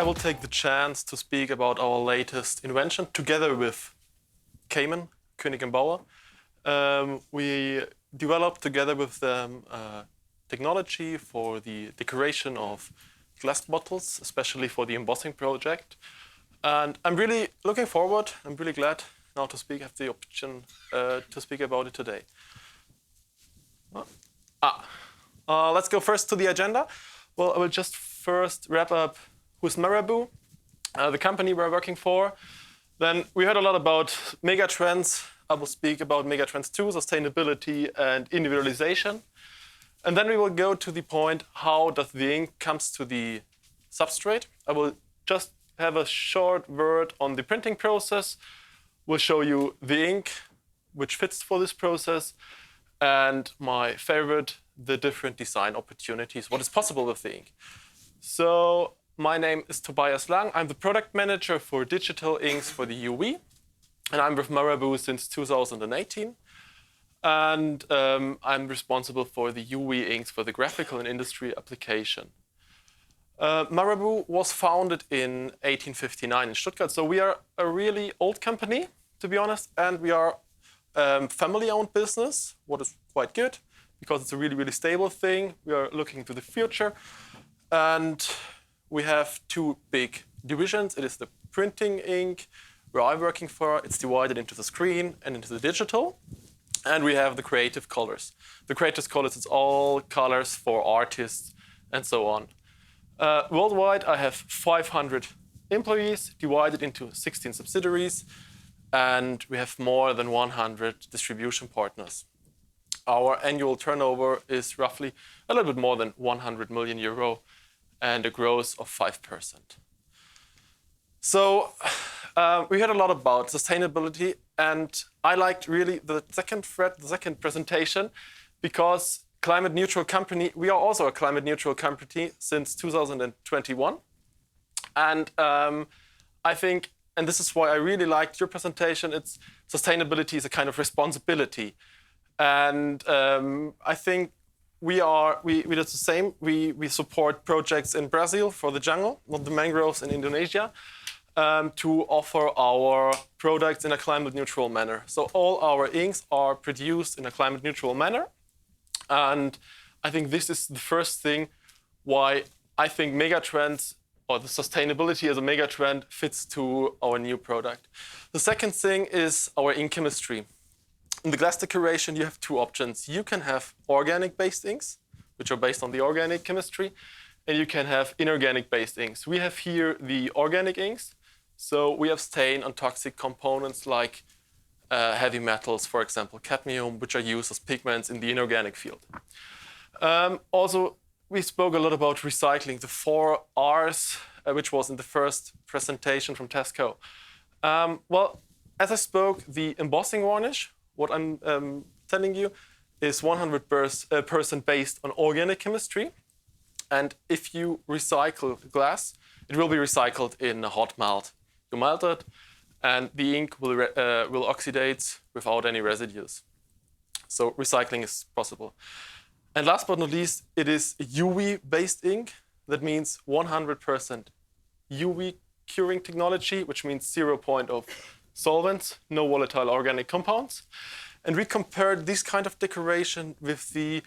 will take the chance to speak about our latest invention together with Koenig and Bauer. We developed together with them technology for the decoration of glass bottles, especially for the embossing project. And I'm really looking forward. I'm really glad now to have the option to speak about it today. Let's go first to the agenda. Well, I will just first wrap up who's Marabu, the company we're working for. Then we heard a lot about megatrends. I will speak about megatrends 2, sustainability and individualization. And then we will go to the point, how does the ink comes to the substrate. I will just have a short word on the printing process. We'll show you the ink, which fits for this process. And my favorite, the different design opportunities, what is possible with the ink. So my name is Tobias Lang. I'm the product manager for digital inks for the UV. And I'm with Marabu since 2018. And I'm responsible for the UV inks for the graphical and industry application. Marabu was founded in 1859 in Stuttgart. So we are a really old company, to be honest. And we are family-owned business, what is quite good, because it's a really, really stable thing. We are looking to the future. And we have 2 big divisions. It is the printing ink, where I'm working for. It's divided into the screen and into the digital. And we have the creative colors. The creative colors, it's all colors for artists and so on. Worldwide, I have 500 employees divided into 16 subsidiaries. And we have more than 100 distribution partners. Our annual turnover is roughly a little bit more than 100 million euro and a growth of 5%. So we heard a lot about sustainability, and I liked really the second presentation, because climate neutral company, we are also a climate neutral company since 2021. And I think, and this is why I really liked your presentation, it's sustainability is a kind of responsibility. And I think we did the same. We support projects in Brazil for the jungle, not the mangroves in Indonesia, to offer our products in a climate neutral manner. So all our inks are produced in a climate neutral manner. And I think this is the first thing why I think megatrends or the sustainability as a megatrend fits to our new product. The second thing is our ink chemistry. In the glass decoration, you have 2 options. You can have organic-based inks, which are based on the organic chemistry, and you can have inorganic-based inks. We have here the organic inks. So we have stain on toxic components like heavy metals, for example, cadmium, which are used as pigments in the inorganic field. Also, we spoke a lot about recycling, the 4 R's, which was in the first presentation from Tesco. Well, as I spoke, the embossing varnish, what I'm telling you, is 100% based on organic chemistry. And if you recycle glass, it will be recycled in a hot melt. You melt it, and the ink will oxidate without any residues. So recycling is possible. And last but not least, it is UV-based ink. That means 100% UV curing technology, which means 0 point of solvents, no volatile organic compounds. And we compared this kind of decoration with the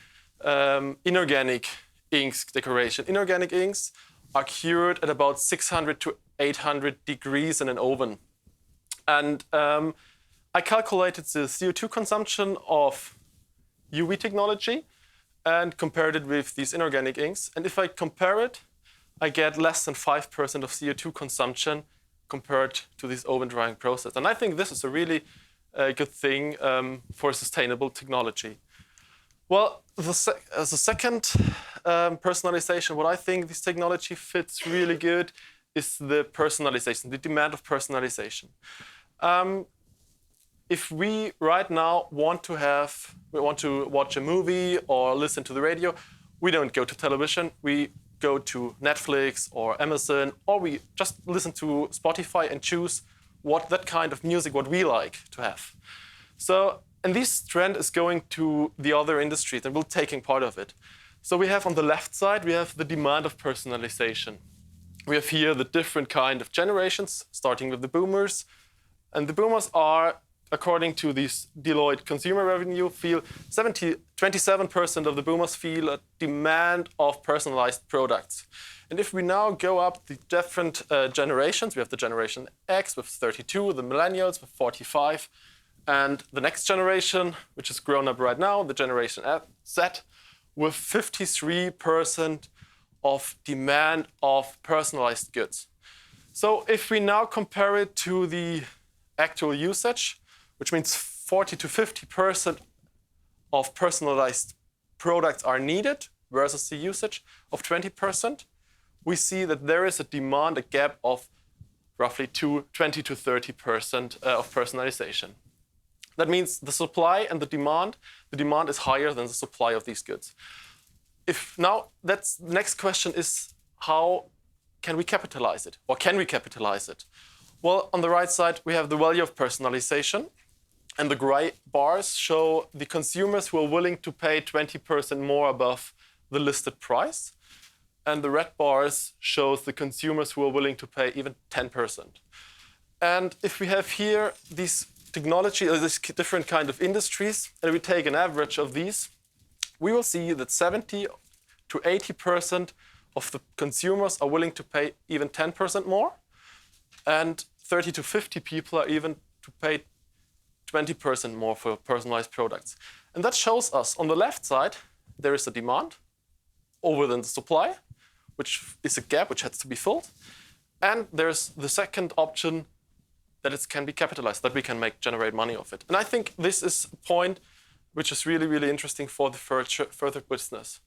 inorganic inks decoration. Inorganic inks are cured at about 600 to 800 degrees in an oven. And I calculated the CO2 consumption of UV technology and compared it with these inorganic inks. And if I compare it, I get less than 5% of CO2 consumption compared to this oven drying process. And I think this is a really good thing for sustainable technology. Well, the second personalization, what I think this technology fits really good is the personalization, the demand of personalization. If we right now want to watch a movie or listen to the radio, we don't go to television. We go to Netflix or Amazon, or we just listen to Spotify and choose that kind of music what we like to have. So, and this trend is going to the other industries, and we're taking part of it. So we have on the left side, we have the demand of personalization. we have here the different kind of generations, starting with the boomers. And the boomers are, according to this Deloitte consumer revenue, 27% of the boomers feel a demand of personalized products. And if we now go up the different generations, we have the generation X with 32, the millennials with 45, and the next generation, which is grown up right now, the generation Z, with 53% of demand of personalized goods. So if we now compare it to the actual usage, which means 40 to 50% of personalized products are needed versus the usage of 20%, we see that there is a demand, a gap of roughly 20 to 30% of personalization. That means the supply and the demand is higher than the supply of these goods. If now, the next question is, how can we capitalize it? Or can we capitalize it? Well, on the right side, we have the value of personalization. And the gray bars show the consumers who are willing to pay 20% more above the listed price. And the red bars shows the consumers who are willing to pay even 10%. And if we have here these technology, or these different kind of industries, and we take an average of these, we will see that 70 to 80% of the consumers are willing to pay even 10% more, and 30 to 50 people are even to pay 20% more for personalized products. And that shows us, on the left side, there is a demand over than the supply, which is a gap which has to be filled. And there's the second option, that it can be capitalized, that we can generate money of it. And I think this is a point which is really, really interesting for the further business.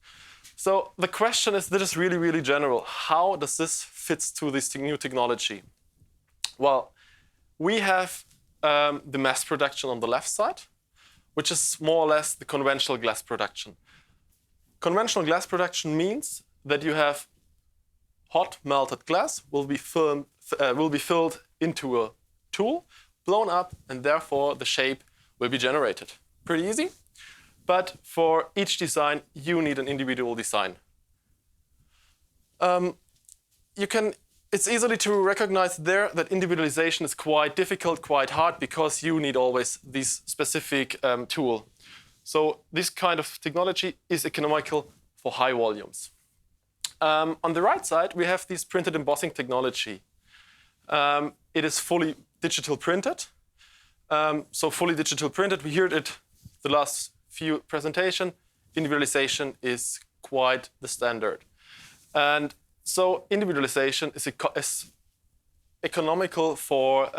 So the question is, this is really, really general. How does this fit to this new technology? Well, we have the mass production on the left side, which is more or less the conventional glass production. Conventional glass production means that you have hot melted glass will be filled into a tool, blown up, and therefore the shape will be generated. Pretty easy. But for each design, you need an individual design. It's easily to recognize there that individualization is quite difficult, quite hard, because you need always this specific tool. So this kind of technology is economical for high volumes. On the right side, we have this printed embossing technology. It is fully digital printed. So fully digital printed, we heard it the last few presentation. Individualization is quite the standard. And so individualization is economical for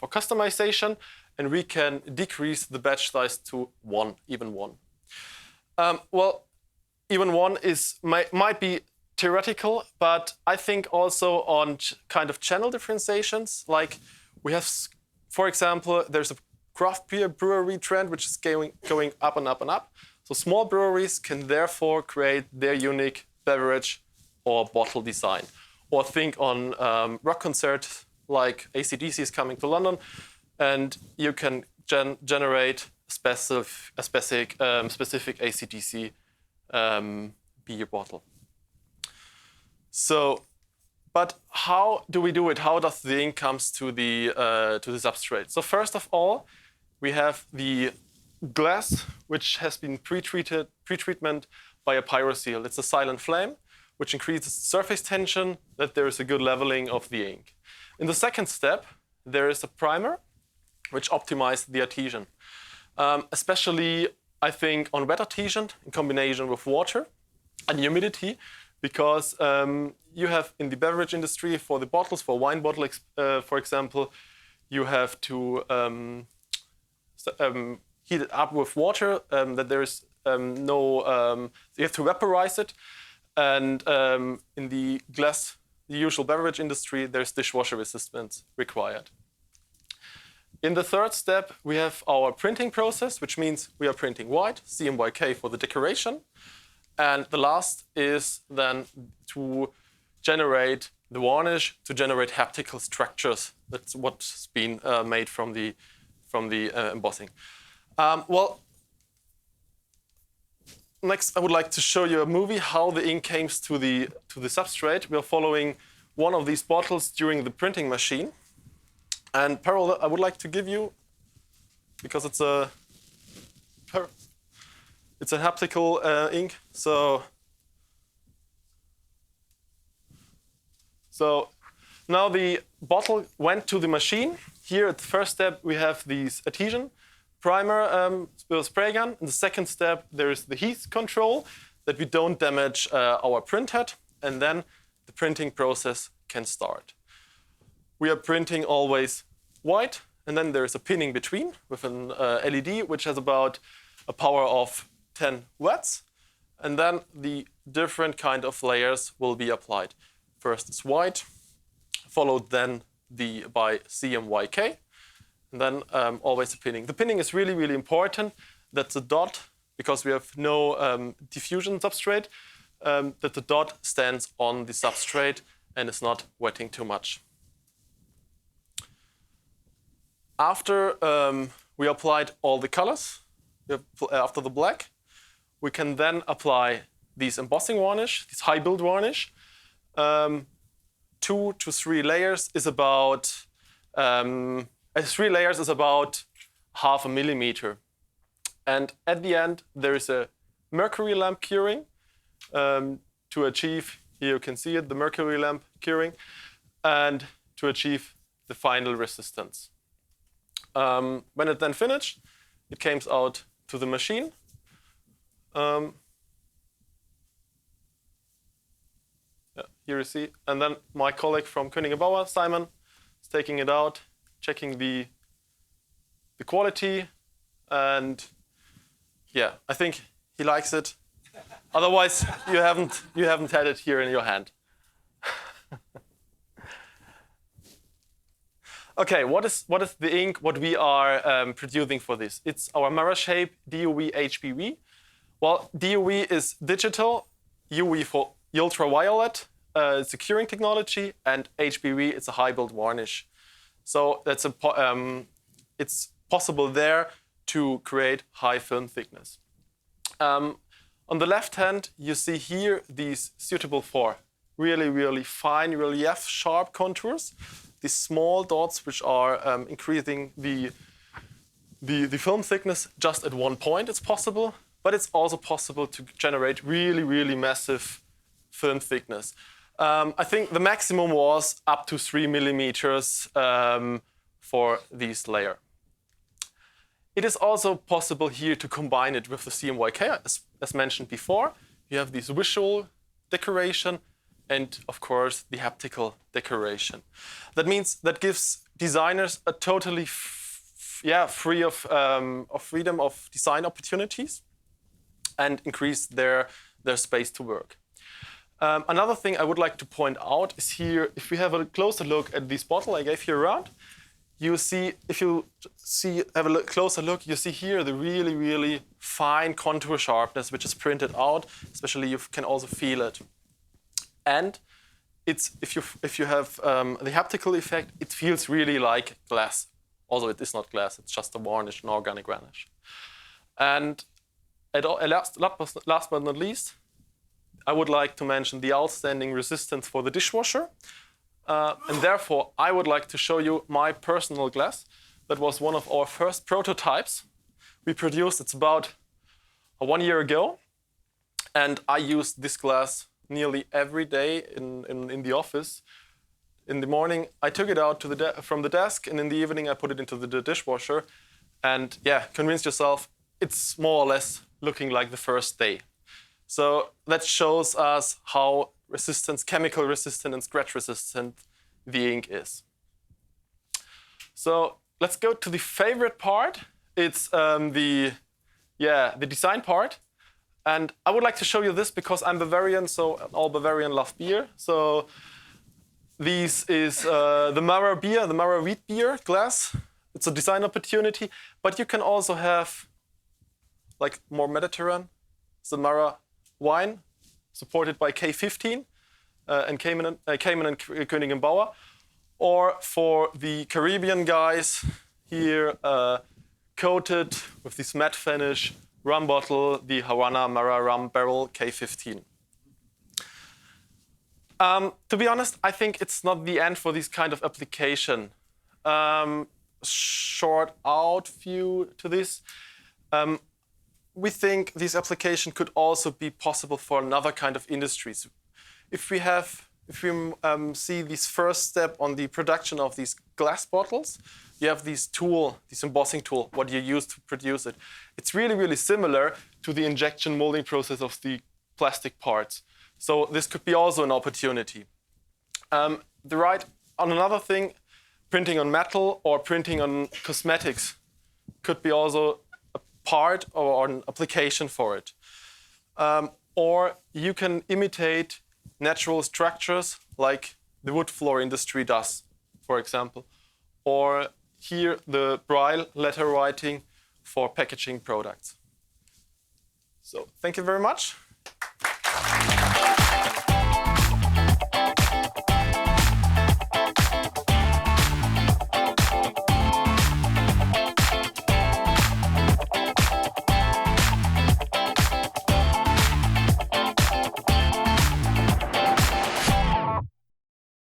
customization, and we can decrease the batch size to even one. Well, even one might be theoretical, but I think also on kind of channel differentiations. Like we have, for example, there's a craft beer brewery trend which is going up and up and up. So small breweries can therefore create their unique beverage or bottle design. Or think on rock concerts like AC/DC is coming to London, and you can generate a specific AC/DC beer bottle. So, but how do we do it? How does the ink comes to the substrate? So first of all, we have the glass, which has been pre-treatment by a pyroseal. It's a silent flame, which increases surface tension, that there is a good leveling of the ink. In the second step, there is a primer, which optimizes the adhesion. Especially, I think, on wet adhesion in combination with water and humidity, because you have in the beverage industry, for the bottles, for wine bottle, for example, you have to heat it up with water, that there is you have to vaporize it. And in the glass, the usual beverage industry, there's dishwasher resistance required. In the third step, we have our printing process, which means we are printing white, CMYK for the decoration. And the last is then to generate the varnish, to generate haptical structures. That's what's been made from the embossing. Well, next, I would like to show you a movie how the ink comes to the substrate. We are following one of these bottles during the printing machine. And parallel, I would like to give you, because it's a haptical ink. So now the bottle went to the machine. Here at the first step, we have these adhesion primer spray gun. In the second step, there is the heat control that we don't damage our print head. And then the printing process can start. We are printing always white. And then there is a pinning between with an LED, which has about a power of 10 watts. And then the different kind of layers will be applied. First is white, followed then by CMYK, and then always the pinning. The pinning is really, really important. That's a dot, because we have no diffusion substrate, that the dot stands on the substrate and is not wetting too much. After we applied all the colors, after the black, we can then apply these embossing varnish, this high build varnish. 2 to 3 layers is about 3 layers is about half a millimeter. And at the end, there is a mercury lamp curing to achieve, here you can see it, the mercury lamp curing, and to achieve the final resistance. When it then finished, it came out to the machine. Here you see, and then my colleague from Koenig and Bauer, Simon, is taking it out, checking the quality, and yeah, I think he likes it. Otherwise, you haven't had it here in your hand. Okay, what is the ink? What we are producing for this? It's our Marashape DUV HBV. Well, DUV is digital, UV for ultraviolet. It's a curing technology, and HBV is a high build varnish. So that's it's possible there to create high film thickness. On the left hand, you see here these suitable for really, really fine relief, sharp contours. These small dots which are increasing the film thickness just at one point. It's possible, but it's also possible to generate really, really massive film thickness. I think the maximum was up to 3 millimeters for this layer. It is also possible here to combine it with the CMYK, as mentioned before. You have this visual decoration and, of course, the haptical decoration. That means that gives designers a totally free of freedom of design opportunities and increase their space to work. Another thing I would like to point out is here, if we have a closer look at this bottle I gave you around, you see, have a closer look, you see here the really, really fine contour sharpness which is printed out. Especially you can also feel it. And it's if you have the haptical effect, it feels really like glass. Although it is not glass, it's just a varnish, an organic varnish. And last but not least, I would like to mention the outstanding resistance for the dishwasher. And therefore, I would like to show you my personal glass. That was one of our first prototypes we produced. It's about 1 year ago. And I used this glass nearly every day in the office. In the morning, I took it out from the desk, and in the evening, I put it into the dishwasher. And yeah, convince yourself, it's more or less looking like the first day. So that shows us how chemical resistant and scratch resistant the ink is. So let's go to the favorite part. It's the design part. And I would like to show you this because I'm Bavarian, so all Bavarian love beer. So this is the Mara beer, the Mara wheat beer glass. It's a design opportunity, but you can also have like more Mediterranean, the Mara wine, supported by K15 and Cayman and Koenig and Bauer. Or for the Caribbean guys, here coated with this matte finish rum bottle, the Havana Mara rum barrel K15. To be honest, I think it's not the end for this kind of application. Short out view to this. We think this application could also be possible for another kind of industries. If we see this first step on the production of these glass bottles, you have this embossing tool, what you use to produce it. It's really, really similar to the injection molding process of the plastic parts. So this could be also an opportunity. On another thing, printing on metal or printing on cosmetics could be also a part or an application for it. Or you can imitate natural structures like the wood floor industry does, for example. Or here the braille letter writing for packaging products. So thank you very much.